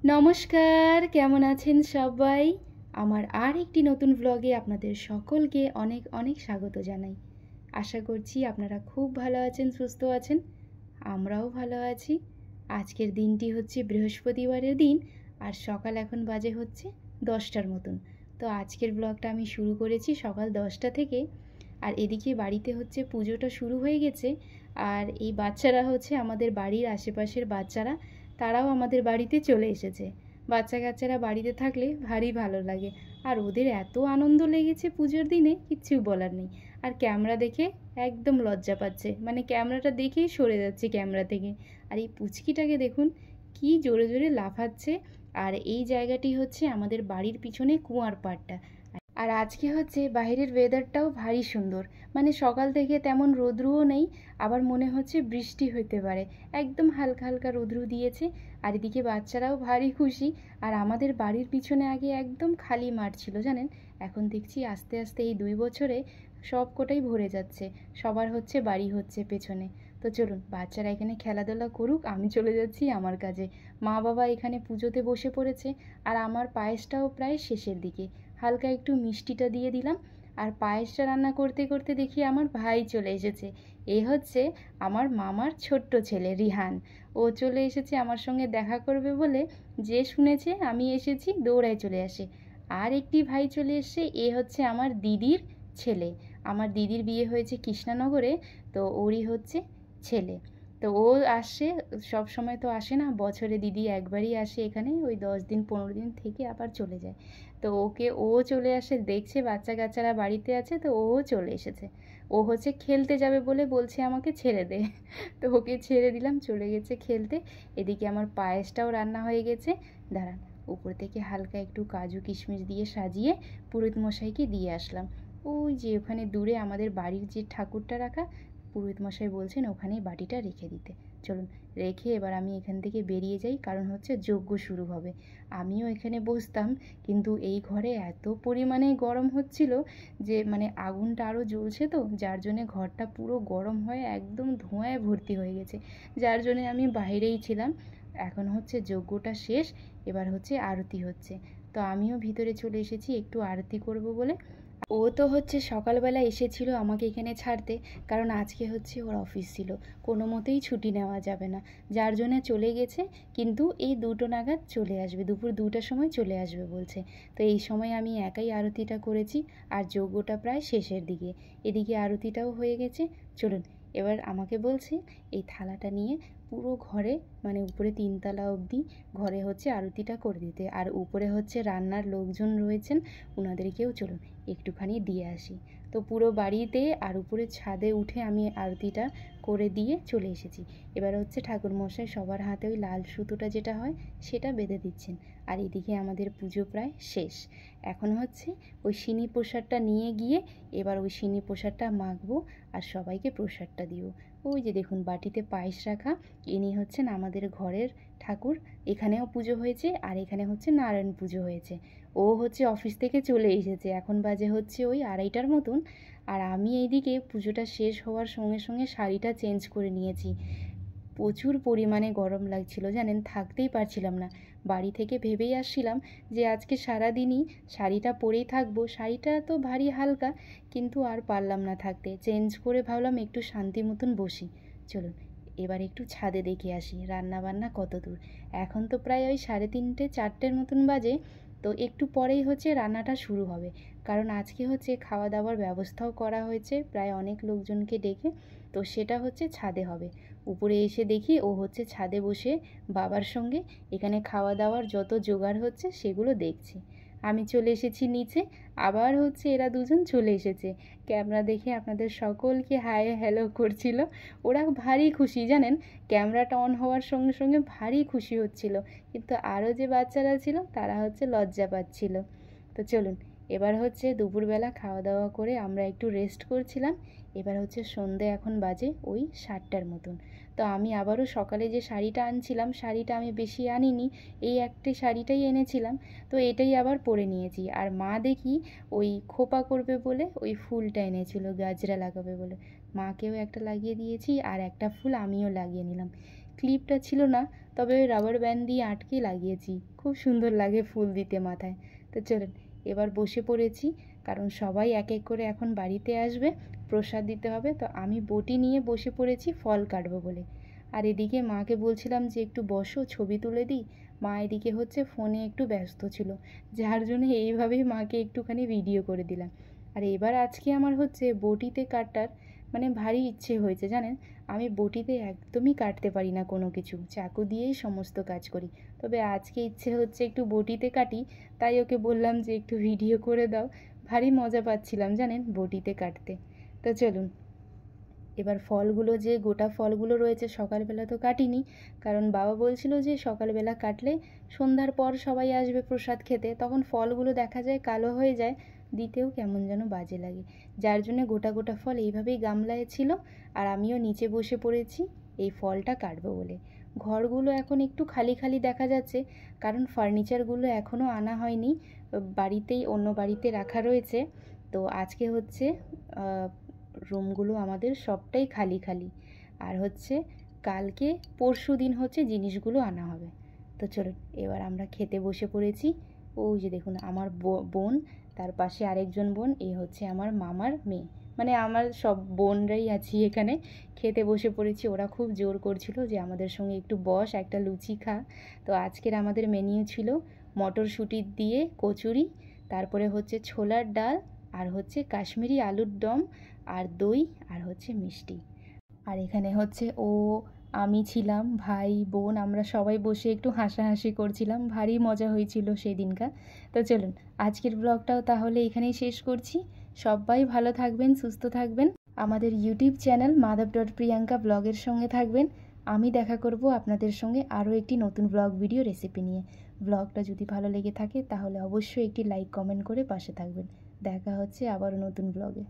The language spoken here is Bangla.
নমস্কার, কেমন আছেন সবাই? আমার আর একটি নতুন ভ্লগে আপনাদের সকলকে অনেক অনেক স্বাগত জানাই। আশা করছি আপনারা খুব ভালো আছেন, সুস্থ আছেন। আমরাও ভালো আছি। আজকের দিনটি হচ্ছে বৃহস্পতিবারের দিন, আর সকাল এখন বাজে হচ্ছে 10টার মতন। তো আজকের ব্লগটা আমি শুরু করেছি সকাল 10টা থেকে। আর এদিকে বাড়িতে হচ্ছে পুজোটা শুরু হয়ে গেছে। আর এই বাচ্চারা হচ্ছে আমাদের বাড়ির আশেপাশের বাচ্চারা, তারাও আমাদের বাড়িতে চলে এসেছে। বাচ্চা কাচ্চারা বাড়িতে থাকলে ভারী ভালো লাগে। আর ওদের এত আনন্দ লেগেছে পুজোর দিনে, কিচ্ছু বলার নেই। আর ক্যামেরা দেখে একদম লজ্জা পাচ্ছে, মানে ক্যামেরাটা দেখেই সরে যাচ্ছে ক্যামেরা থেকে। আর এই পুচকিটাকে দেখুন কি জোরে জোরে লাফাচ্ছে। আর এই জায়গাটি হচ্ছে আমাদের বাড়ির পিছনে কুয়ার পাড়টা। আর আজকে হচ্ছে বাইরের ওয়েদারটাও ভারী সুন্দর, মানে সকাল থেকে তেমন রোদ্রুও নেই, আবার মনে হচ্ছে বৃষ্টি হতে পারে। একদম হালকা হালকা রোদ্রু দিয়েছে। আর এদিকে বাচ্চারাও ভারী খুশি। আর আমাদের বাড়ির পিছনে আগে একদম খালি মাঠ ছিল জানেন, এখন দেখছি আস্তে আস্তে এই 2 বছরে সব কোটাই ভরে যাচ্ছে। সবার হচ্ছে বাড়ি হচ্ছে পেছনে। তো চলুন বাচ্চারা এখানে খেলাধুলা করুক, আমি চলে যাচ্ছি আমার কাজে। মা বাবা এখানে পুজোতে বসে পড়েছে। আর আমার পায়েসটাও প্রায় শেষের দিকে, হালকা একটু মিষ্টিটা দিয়ে দিলাম। আর পায়েসটা রান্না করতে করতে দেখি আমার ভাই চলে এসেছে। এ হচ্ছে আমার মামার ছোট্ট ছেলে রিহান। ও চলে এসেছে আমার সঙ্গে দেখা করবে বলে। যে শুনেছে আমি এসেছি দৌড়ায় চলে আসে। আর একটি ভাই চলে এসছে, এ হচ্ছে আমার দিদির ছেলে। আমার দিদির বিয়ে হয়েছে কৃষ্ণনগরে, তো ওরই হচ্ছে ছেলে। তো ও আসে, সব সময় তো আসে না, বছরে দিদি একবারই আসে এখানে, ওই 10 দিন 15 দিন থেকে আবার চলে যায়। তো ও চলে আসে, দেখছে বাচ্চা কাচ্চারা বাড়িতে আছে, তো ও চলে এসেছে। ও হচ্ছে খেলতে যাবে বলে বলছে আমাকে ছেড়ে দে। তো ওকে ছেড়ে দিলাম, চলে গেছে খেলতে। এদিকে আমার পায়েসটাও রান্না হয়ে গেছে। দাঁড়ান, উপর থেকে হালকা একটু কাজু কিশমিশ দিয়ে সাজিয়ে পুরোহিত মশাইকে দিয়ে আসলাম। ওই যে ওখানে দূরে আমাদের বাড়ির যে ঠাকুরটা রাখা, পুরোহিত মশাই বলছেন ওখানেই বাটিটা রেখে দিতে। চলুন রেখে এবার আমি এখান থেকে বেরিয়ে যাই, কারণ হচ্ছে যজ্ঞ শুরু হবে। আমিও এখানে বসতাম, কিন্তু এই ঘরে এত পরিমাণে গরম হচ্ছিল যে মানে আগুনটা আরও জ্বলছে, তো যার জন্যে ঘরটা পুরো গরম হয়ে একদম ধোঁয়ায় ভর্তি হয়ে গেছে। যার জন্যে আমি বাইরেই ছিলাম। এখন হচ্ছে যজ্ঞটা শেষ, এবার হচ্ছে আরতি হচ্ছে। তো আমিও ভিতরে চলে এসেছি একটু আরতি করব বলে। ও তো হচ্ছে সকালবেলা এসেছিল আমাকে এখানে ছাড়তে, কারণ আজকে হচ্ছে ওর অফিস ছিল, কোনো মতেই ছুটি নেওয়া যাবে না, যার জন্য চলে গেছে। কিন্তু এই 2টো নাগাদ চলে আসবে, দুপুর 2টার সময় চলে আসবে বলছে। তো এই সময় আমি একাই আরতিটা করেছি। আর যজ্ঞটা প্রায় শেষের দিকে, এদিকে আরতিটাও হয়ে গেছে। চলুন এবার আমাকে বলছে এই থালাটা নিয়ে পুরো ঘরে, মানে উপরে 3তলা অবধি ঘরে হচ্ছে আরতিটা করে দিতে। আর উপরে হচ্ছে রান্নার লোকজন রয়েছেন, ওনাদেরকেও চলুন একটুখানি দিয়ে আসি। তো পুরো বাড়িতে আর উপরে ছাদে উঠে আমি আরতিটা করে দিয়ে চলে এসেছি। এবার হচ্ছে ঠাকুরমশাই সবার হাতে ওই লাল সুতোটা যেটা হয় সেটা বেঁধে দিচ্ছেন। আর এদিকে আমাদের পুজো প্রায় শেষ। এখন হচ্ছে ওই সিনি প্রসাদটা নিয়ে গিয়ে এবার ওই সিনি প্রসাদটা মাখবো আর সবাইকে প্রসাদটা দিব। ওই যে দেখুন বাটিতে পায়েস রাখা, ইনি হচ্ছেন আমাদের ঘরের ঠাকুর। এখানেও পুজো হয়েছে আর এখানে হচ্ছে নারায়ণ পুজো হয়েছে। ও হচ্ছে অফিস থেকে চলে এসেছে, এখন বাজে হচ্ছে ওই 2:30টার মতন। আর আমি এইদিকে পুজোটা শেষ হওয়ার সঙ্গে সঙ্গে শাড়িটা চেঞ্জ করে নিয়েছি। প্রচুর পরিমাণে গরম লাগছিল জানেন, থাকতেই পারছিলাম না। বাড়ি থেকে ভেবেই আসছিলাম যে আজকে সারাদিনই শাড়িটা পরেই থাকবো, শাড়িটা তো ভারী হালকা, কিন্তু আর পারলাম না থাকতে। চেঞ্জ করে ভাবলাম একটু শান্তি মতন বসি। চলুন এবার একটু ছাদে দেখে আসি রান্না বান্না কত দূর। এখন তো প্রায় ওই 3:30 4টের মতন বাজে। তো একটু পরেই হচ্ছে রান্নাটা শুরু হবে, কারণ আজকে হচ্ছে খাওয়া দাওয়ার ব্যবস্থাও করা হয়েছে প্রায় অনেক লোকজনকে ডেকে। তো সেটা হচ্ছে ছাদে হবে। উপরে এসে দেখি ও হচ্ছে ছাদে বসে বাবার সঙ্গে এখানে খাওয়া দাওয়ার যত জোগাড় হচ্ছে সেগুলো দেখছি। আমি চলে এসেছি নিচে, আবার হচ্ছে এরা দুজন চলে এসেছে। ক্যামেরা দেখে আপনাদের সকলকে হাই হ্যালো করছিল। ওরা ভারী খুশি জানেন, ক্যামেরাটা অন হওয়ার সঙ্গে সঙ্গে ভারী খুশি হচ্ছিল। কিন্তু আরও যে বাচ্চারা ছিল তারা হচ্ছে লজ্জা পাচ্ছিল। তো চলুন এবার হচ্ছে দুপুরবেলা খাওয়া দাওয়া করে আমরা একটু রেস্ট করছিলাম। এবার হচ্ছে সন্ধে এখন বাজে ওই 7টার মতন। তো আমি আবারও সকালে যে শাড়িটা আনছিলাম, শাড়িটা আমি বেশি আনিনি, এই একটি শাড়িটাই এনেছিলাম। তো এটাই আবার পরে নিয়েছি। আর মা দেখি ওই খোপা করবে বলে ওই ফুলটা এনেছিল, গাজরা লাগাবে বলে। মাকেও একটা লাগিয়ে দিয়েছি আর একটা ফুল আমিও লাগিয়ে নিলাম। ক্লিপটা ছিল না, তবে ওই রাবার ব্যান্ড দিয়ে আটকে লাগিয়েছি। খুব সুন্দর লাগে ফুল দিতে মাথায়। তো চলুন এবার বসে পড়েছি, কারণ সবাই এক এক করে এখন বাড়িতে আসবে, প্রসাদ দিতে হবে। তো আমি বটি নিয়ে বসে পড়েছি ফল কাটবো বলে। আর এদিকে মাকে বলছিলাম যে একটু বসো, ছবি তুলে দিই। মা এদিকে হচ্ছে ফোনে একটু ব্যস্ত ছিল, যার জন্য এইভাবেই মাকে একটুখানি ভিডিও করে দিলাম। আর এবার আজকে আমার হচ্ছে বটিতে কাটার মানে ভারী ইচ্ছে হয়েছে জানেন। আমি বটিতে একদমই কাটতে পারি না কোনো কিছু, চাকু দিয়েই সমস্ত কাজ করি। তবে আজকে ইচ্ছে হচ্ছে একটু বটিতে কাটি, তাই ওকে বললাম যে একটু ভিডিও করে দাও। ভারী মজা পাচ্ছিলাম জানেন বটিতে কাটতে। তো চলুন এবার ফলগুলো, যে গোটা ফলগুলো রয়েছে সকালবেলা তো কাটিনি, কারণ বাবা বলছিল যে সকালবেলা কাটলে সন্ধ্যার পর সবাই আসবে প্রসাদ খেতে, তখন ফলগুলো দেখা যায় কালো হয়ে যায়, দিতেও কেমন যেন বাজে লাগে। যার জন্য গোটা গোটা ফল এইভাবেই গামলায় ছিল, আর আমিও নিচে বসে পড়েছি এই ফলটা কাটবো বলে। ঘরগুলো এখন একটু খালি খালি দেখা যাচ্ছে, কারণ ফার্নিচারগুলো এখনও আনা হয়নি, বাড়িতেই অন্য বাড়িতে রাখা রয়েছে। তো আজকে হচ্ছে রুমগুলো আমাদের সবটাই খালি খালি, আর হচ্ছে কালকে পরশু দিন হচ্ছে জিনিসগুলো আনা হবে। তো চলুন এবার আমরা খেতে বসে পড়েছি। ওই যে দেখুন আমার বোন, তার পাশে আরেকজন বোন, এই হচ্ছে আমার মামার মেয়ে, মানে আমার সব বোনরাই আছি এখানে। খেতে বসে পড়েছি, ওরা খুব জোর করছিল যে আমাদের সঙ্গে একটু বস, একটা লুচি খা। তো আজকের আমাদের মেনিউ ছিল মটরশুঁটি দিয়ে কচুরি, তারপরে হচ্ছে ছোলার ডাল, আর হচ্ছে কাশ্মীরি আলুর দম, আর দই, আর হচ্ছে মিষ্টি। আর এখানে হচ্ছে আমি ছিলাম, ভাই বোন, আমরা সবাই বসে একটু হাসাহাসি করছিলাম, ভারী মজা হয়েছিল সেদিনকার। তো চলুন আজকের ব্লগটাও তাহলে এখানেই শেষ করছি। সবাই ভালো থাকবেন, সুস্থ থাকবেন। আমাদের ইউটিউব চ্যানেল madhav.priyanka ব্লগের সঙ্গে থাকবেন। আমি দেখা করব আপনাদের সঙ্গে আরও একটি নতুন ব্লগ ভিডিও রেসিপি নিয়ে। ব্লগটা যদি ভালো লেগে থাকে তাহলে অবশ্যই একটি লাইক কমেন্ট করে পাশে থাকবেন। দেখা হচ্ছে আবারও নতুন ব্লগে।